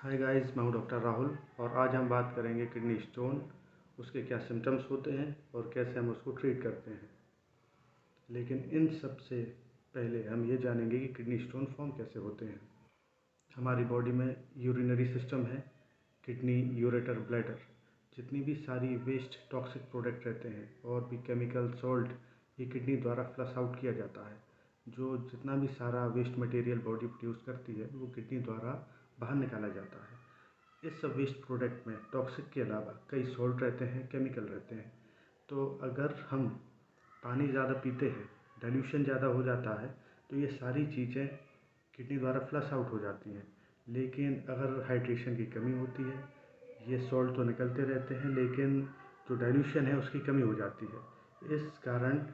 Hi guys, मैं हूं doctor Rahul और आज हम बात करेंगे किडनी स्टोन, उसके क्या सिम्टम्स होते हैं और कैसे हम उसको ट्रीट करते हैं। लेकिन इन सब से पहले हम ये जानेंगे कि किडनी स्टोन फॉर्म कैसे होते हैं। हमारी बॉडी में यूरिनरी सिस्टम है, किडनी, यूरेटर, ब्लैडर। जितनी भी सारी वेस्ट टॉक्सिक प्रोडक्ट रहते हैं और भी केमिकल, सॉल्ट, ये किडनी द्वारा फ्लश आउट किया जाता है। जो जितना भी सारा वेस्ट मटेरियल बॉडी प्रोड्यूस करती है वो किडनी द्वारा बाहर निकाला जाता है। इस सब वेस्ट प्रोडक्ट में टॉक्सिक के अलावा कई सॉल्ट रहते हैं, केमिकल रहते हैं। तो अगर हम पानी ज़्यादा पीते हैं, डाइल्यूशन ज़्यादा हो जाता है, तो ये सारी चीज़ें किडनी द्वारा फ्लश आउट हो जाती हैं। लेकिन अगर हाइड्रेशन की कमी होती है, ये सॉल्ट तो निकलते रहते हैं लेकिन जो डाइल्यूशन है उसकी कमी हो जाती है। इस कारण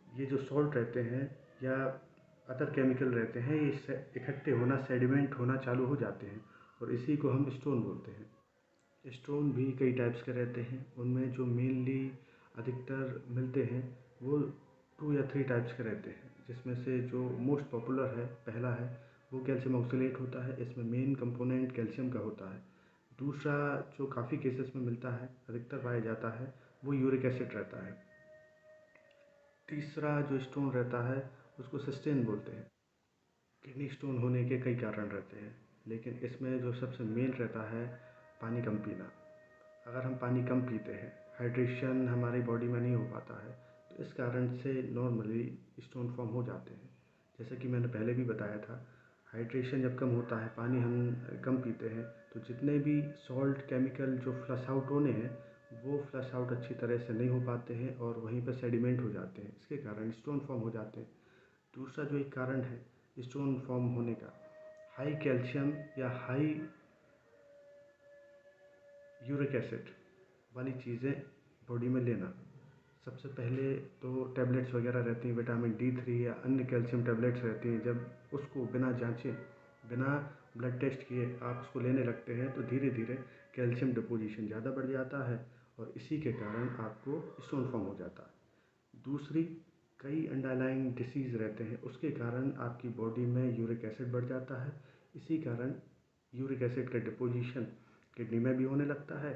ये जो सॉल्ट रहते हैं या अदर केमिकल रहते हैं, ये इकट्ठे होना, सेडिमेंट होना चालू हो जाते हैं और इसी को हम स्टोन बोलते हैं। स्टोन भी कई टाइप्स के रहते हैं। उनमें जो मेनली अधिकतर मिलते हैं वो 2 या 3 टाइप्स के रहते हैं, जिसमें से जो मोस्ट पॉपुलर है, पहला है, वो कैल्शियम ऑक्सलेट होता है। इसमें मेन कंपोनेंट कैल्शियम का होता है। दूसरा जो काफ़ी केसेस में मिलता है, अधिकतर पाया जाता है, वो यूरिक एसिड रहता है। तीसरा जो स्टोन रहता है उसको सिस्टेन बोलते हैं। किडनी स्टोन होने के कई कारण रहते हैं, लेकिन इसमें जो सबसे मेन रहता है, पानी कम पीना। अगर हम पानी कम पीते हैं, हाइड्रेशन हमारी बॉडी में नहीं हो पाता है, तो इस कारण से नॉर्मली स्टोन फॉर्म हो जाते हैं। जैसे कि मैंने पहले भी बताया था, हाइड्रेशन जब कम होता है, पानी हम कम पीते हैं, तो जितने भी सॉल्ट, केमिकल जो फ्लश आउट होने हैं, वो फ्लश आउट अच्छी तरह से नहीं हो पाते हैं और वहीं पर सेडिमेंट हो जाते हैं। इसके कारण स्टोन फॉर्म हो जाते हैं। दूसरा जो एक कारण है स्टोन फॉर्म होने का, हाई कैल्शियम या हाई यूरिक एसिड वाली चीज़ें बॉडी में लेना। सबसे पहले तो टैबलेट्स वगैरह रहती हैं, विटामिन D3 या अन्य कैल्शियम टैबलेट्स रहती हैं। जब उसको बिना जांचे, बिना ब्लड टेस्ट किए आप उसको लेने लगते हैं, तो धीरे धीरे कैल्शियम डिपोजिशन ज़्यादा बढ़ जाता है और इसी के कारण आपको स्टोन फॉर्म हो जाता है। दूसरी, कई अंडरलाइंग डिसीज़ रहते हैं, उसके कारण आपकी बॉडी में यूरिक एसिड बढ़ जाता है। इसी कारण यूरिक एसिड का डिपोजिशन किडनी में भी होने लगता है।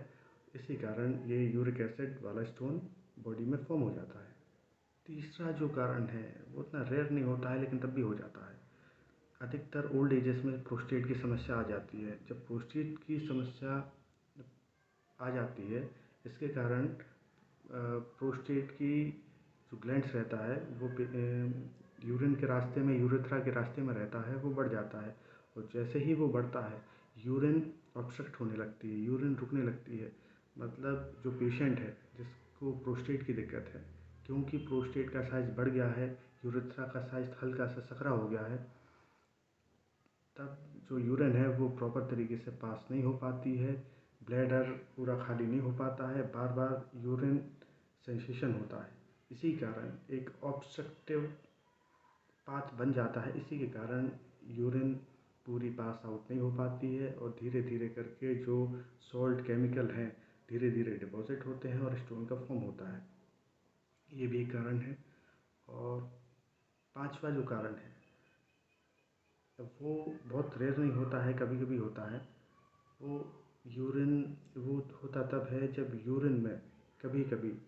इसी कारण ये यूरिक एसिड वाला स्टोन बॉडी में फॉर्म हो जाता है। तीसरा जो कारण है वो उतना रेयर नहीं होता है, लेकिन तब भी हो जाता है। अधिकतर ओल्ड एजेस में प्रोस्टेट की समस्या आ जाती है। जब प्रोस्टेट की समस्या आ जाती है, इसके कारण प्रोस्टेट की जो ग्लैंड्स रहता है वो यूरिन के रास्ते में, यूरेथ्रा के रास्ते में रहता है, वो बढ़ जाता है। और जैसे ही वो बढ़ता है, यूरिन ऑब्स्ट्रक्ट होने लगती है, यूरिन रुकने लगती है। मतलब जो पेशेंट है जिसको प्रोस्टेट की दिक्कत है, क्योंकि प्रोस्टेट का साइज़ बढ़ गया है, यूरेथ्रा का साइज़ हल्का सा सकरा हो गया है, तब जो यूरिन है वो प्रॉपर तरीके से पास नहीं हो पाती है, ब्लैडर पूरा खाली नहीं हो पाता है, बार बार यूरिन सेंसेशन होता है। इसी कारण एक ऑब्स्ट्रक्टिव पाथ बन जाता है। इसी के कारण यूरिन पूरी पास आउट नहीं हो पाती है और धीरे धीरे करके जो सॉल्ट, केमिकल हैं, धीरे धीरे डिपॉजिट होते हैं और स्टोन का फॉर्म होता है। ये भी एक कारण है। और पांचवा जो कारण है वो बहुत रेयर नहीं होता है, कभी कभी होता है। वो यूरिन वो होता तब है जब यूरिन में कभी कभी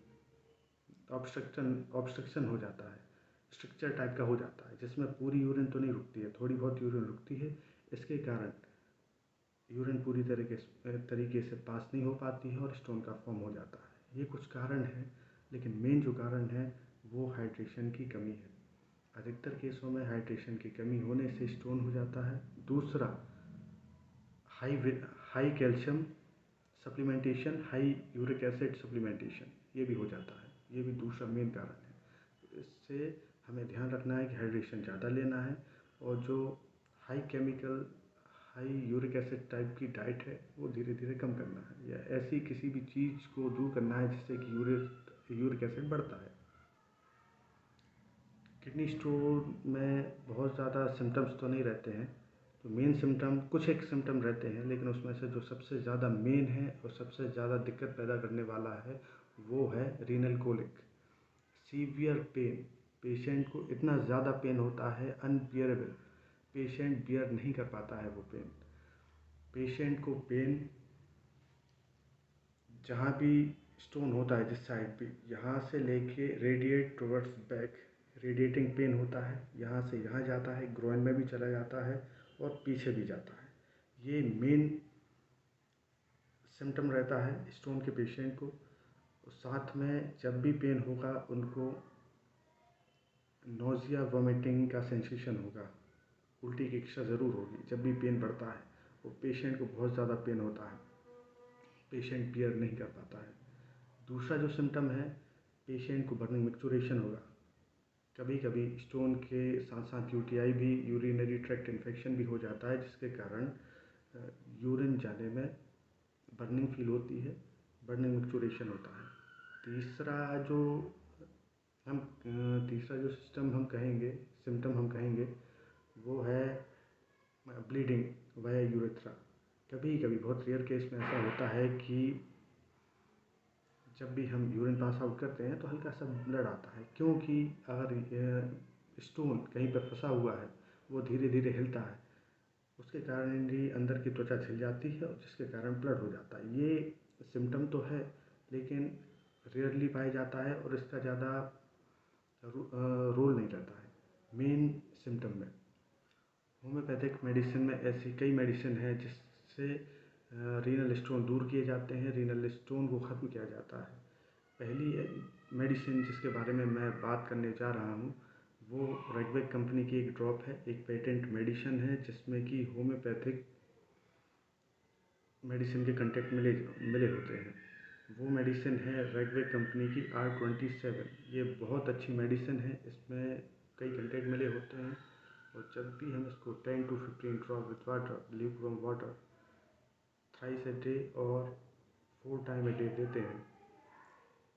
ऑब्स्ट्रक्शन हो जाता है, स्ट्रक्चर टाइप का हो जाता है, जिसमें पूरी यूरिन तो नहीं रुकती है, थोड़ी बहुत यूरिन रुकती है। इसके कारण यूरिन पूरी तरीके से पास नहीं हो पाती है और स्टोन का फॉर्म हो जाता है। ये कुछ कारण हैं, लेकिन मेन जो कारण है वो हाइड्रेशन की कमी है। अधिकतर केसों में हाइड्रेशन की कमी होने से स्टोन हो जाता है। दूसरा, high high calcium supplementation, high uric acid supplementation, ये भी हो जाता है। ये भी दूसरा मेन कारण है। तो इससे हमें ध्यान रखना है कि हाइड्रेशन ज़्यादा लेना है और जो high chemical, high uric acid type की डाइट है वो धीरे धीरे कम करना है, या ऐसी किसी भी चीज़ को दूर करना है जिससे कि यूरिक एसिड बढ़ता है। किडनी स्टोन में बहुत ज़्यादा सिम्टम्स तो नहीं रहते हैं। तो मेन सिम्टम, कुछ एक सिम्टम रहते हैं, लेकिन उसमें से जो सबसे ज़्यादा मेन है और सबसे ज़्यादा दिक्कत पैदा करने वाला है वो है renal colic, severe pain. Patient को इतना ज़्यादा पेन होता है, अनबियरेबल, पेशेंट बियर नहीं कर पाता है वो पेन। पेशेंट को पेन जहाँ भी स्टोन होता है, जिस साइड भी, यहाँ से लेके radiate towards back, radiating pain होता है, यहाँ से यहाँ जाता है, ग्रोइन में भी चला जाता है और पीछे भी जाता है। ये मेन सिम्टम रहता है स्टोन के पेशेंट को। साथ में जब भी पेन होगा उनको नोज़िया वोमिटिंग का सेंसेशन होगा, उल्टी की इच्छा ज़रूर होगी जब भी पेन बढ़ता है। वो पेशेंट को बहुत ज़्यादा पेन होता है, पेशेंट बियर नहीं कर पाता है। दूसरा जो सिम्टम है, पेशेंट को बर्निंग मिक्चुरेशन होगा। कभी कभी स्टोन के साथ साथ यूटीआई भी, यूरिनरी ट्रैक्ट इन्फेक्शन भी हो जाता है, जिसके कारण यूरिन जाने में बर्निंग फील होती है, बर्निंग मिक्चुरेशन होता है। तीसरा जो हम तीसरा जो सिम्टम हम कहेंगे वो है ब्लीडिंग वाया यूरेथ्रा। कभी कभी, बहुत रेयर केस में ऐसा होता है कि जब भी हम यूरिन पास आउट करते हैं तो हल्का सा ब्लड आता है, क्योंकि अगर स्टोन कहीं पर फंसा हुआ है, वो धीरे धीरे हिलता है, उसके कारण भी अंदर की त्वचा छिल जाती है और जिसके कारण ब्लड हो जाता है। ये सिम्टम तो है, लेकिन रेयरली पाया जाता है और इसका ज़्यादा रोल नहीं रहता है मेन सिम्टम में। होम्योपैथिक मेडिसिन में ऐसी कई मेडिसिन है जिससे रीनल स्टोन दूर किए जाते हैं, रीनल स्टोन को ख़त्म किया जाता है। पहली मेडिसिन जिसके बारे में मैं बात करने जा रहा हूँ वो रेगवेक कंपनी की एक ड्रॉप है, एक पेटेंट मेडिसिन है जिसमें कि होम्योपैथिक मेडिसिन के कंटेंट मिले मिले होते हैं। वो मेडिसिन है रेगवेक कंपनी की R27। ये बहुत अच्छी मेडिसिन है, इसमें कई कंटेंट मिले होते हैं और जब भी हम इसको 10 to 15 drop with water, lukewarm water, thrice a day और 4 टाइम ए डे देते हैं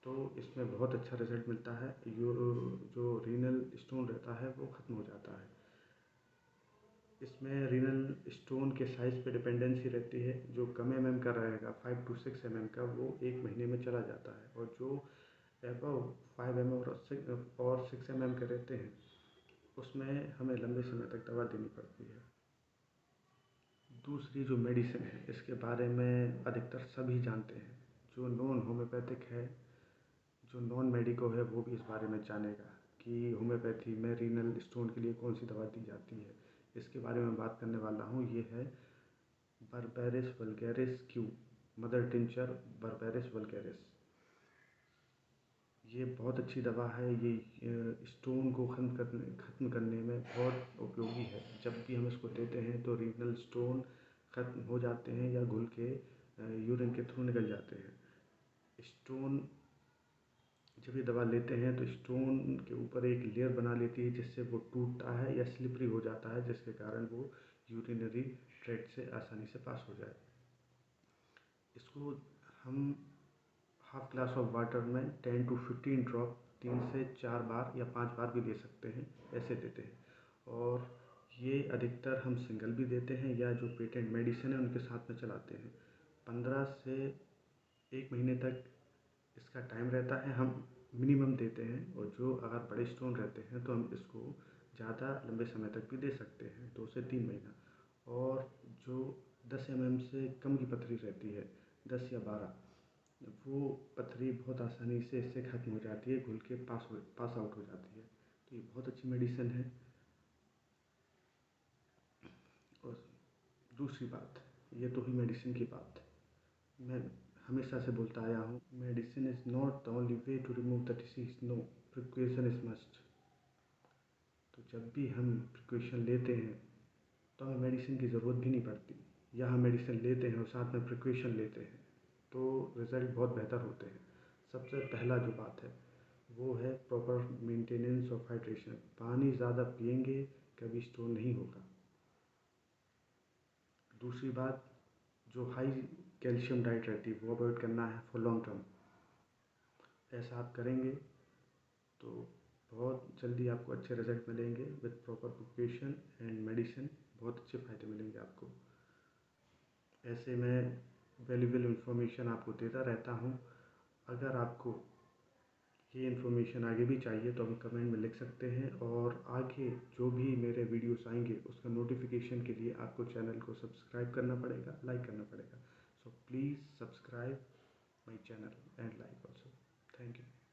तो इसमें बहुत अच्छा रिजल्ट मिलता है। जो रीनल स्टोन रहता है वो ख़त्म हो जाता है। इसमें रीनल स्टोन के साइज़ पे डिपेंडेंसी रहती है। जो कम mm का रहेगा, 5 to 6 mm का, वो 1 महीने में चला जाता है, और जो अबव 5 mm और 6 mm के रहते हैं उसमें हमें लंबे समय तक दवा देनी पड़ती है। दूसरी जो मेडिसिन है इसके बारे में अधिकतर सभी जानते हैं। जो नॉन होम्योपैथिक है, जो नॉन मेडिको है, वो भी इस बारे में जानेगा कि होम्योपैथी में रीनल स्टोन के लिए कौन सी दवा दी जाती है। इसके बारे में बात करने वाला हूँ। ये है berberis vulgaris Q, mother tincture berberis vulgaris. ये बहुत अच्छी दवा है। ये स्टोन को ख़त्म करने में बहुत उपयोगी है। जब भी हम इसको देते हैं तो रीनल स्टोन ख़त्म हो जाते हैं या घुल के यूरिन के थ्रू निकल जाते हैं। स्टोन जब ये दवा लेते हैं तो स्टोन के ऊपर एक लेयर बना लेती है, जिससे वो टूटता है या स्लिपरी हो जाता है, जिसके कारण वो यूरिनरी ट्रैक्ट से आसानी से पास हो जाए। इसको हम हाफ ग्लास ऑफ वाटर में 10 to 15 ड्रॉप 3 से 4 बार या 5 बार भी दे सकते हैं, ऐसे देते हैं। और ये अधिकतर हम सिंगल भी देते हैं या जो पेटेंट मेडिसिन है उनके साथ में चलाते हैं। 15 से 1 महीने तक इसका टाइम रहता है, हम मिनिमम देते हैं। और जो अगर बड़े स्टोन रहते हैं तो हम इसको ज़्यादा लंबे समय तक भी दे सकते हैं, 2 से 3 महीना। और जो 10 mm से कम की पथरी रहती है, 10 या 12, वो पथरी बहुत आसानी से इससे ख़त्म हो जाती है, घुल के पास आउट हो जाती है। तो ये बहुत अच्छी मेडिसिन है। और दूसरी बात, ये तो हुई मेडिसिन की बात। मैं हमेशा से बोलता आया हूँ, medicine is not the only way to remove the disease, no, precaution is must. तो जब भी हम प्रिकॉशन लेते हैं तो हमें मेडिसिन की ज़रूरत भी नहीं पड़ती, या हम मेडिसिन लेते हैं और साथ में प्रिकॉशन लेते हैं तो रिज़ल्ट बहुत बेहतर होते हैं। सबसे पहला जो बात है वो है प्रॉपर मेंटेनेंस ऑफ हाइड्रेशन। पानी ज़्यादा पिएंगे कभी स्टोन नहीं होगा। दूसरी बात, जो हाई कैल्शियम डाइट रहती है वो अवॉइड करना है फॉर लॉन्ग टर्म। ऐसा आप करेंगे तो बहुत जल्दी आपको अच्छे रिजल्ट मिलेंगे। With proper preparation and medicine बहुत अच्छे फ़ायदे मिलेंगे आपको। ऐसे मैं वैल्यूएबल इंफॉर्मेशन आपको देता रहता हूँ। अगर आपको ये इन्फॉर्मेशन आगे भी चाहिए तो हमें कमेंट में लिख सकते हैं, और आगे जो भी मेरे वीडियोस आएंगे उसका नोटिफिकेशन के लिए आपको चैनल को सब्सक्राइब करना पड़ेगा, लाइक करना पड़ेगा। So please subscribe my channel and like also. Thank you.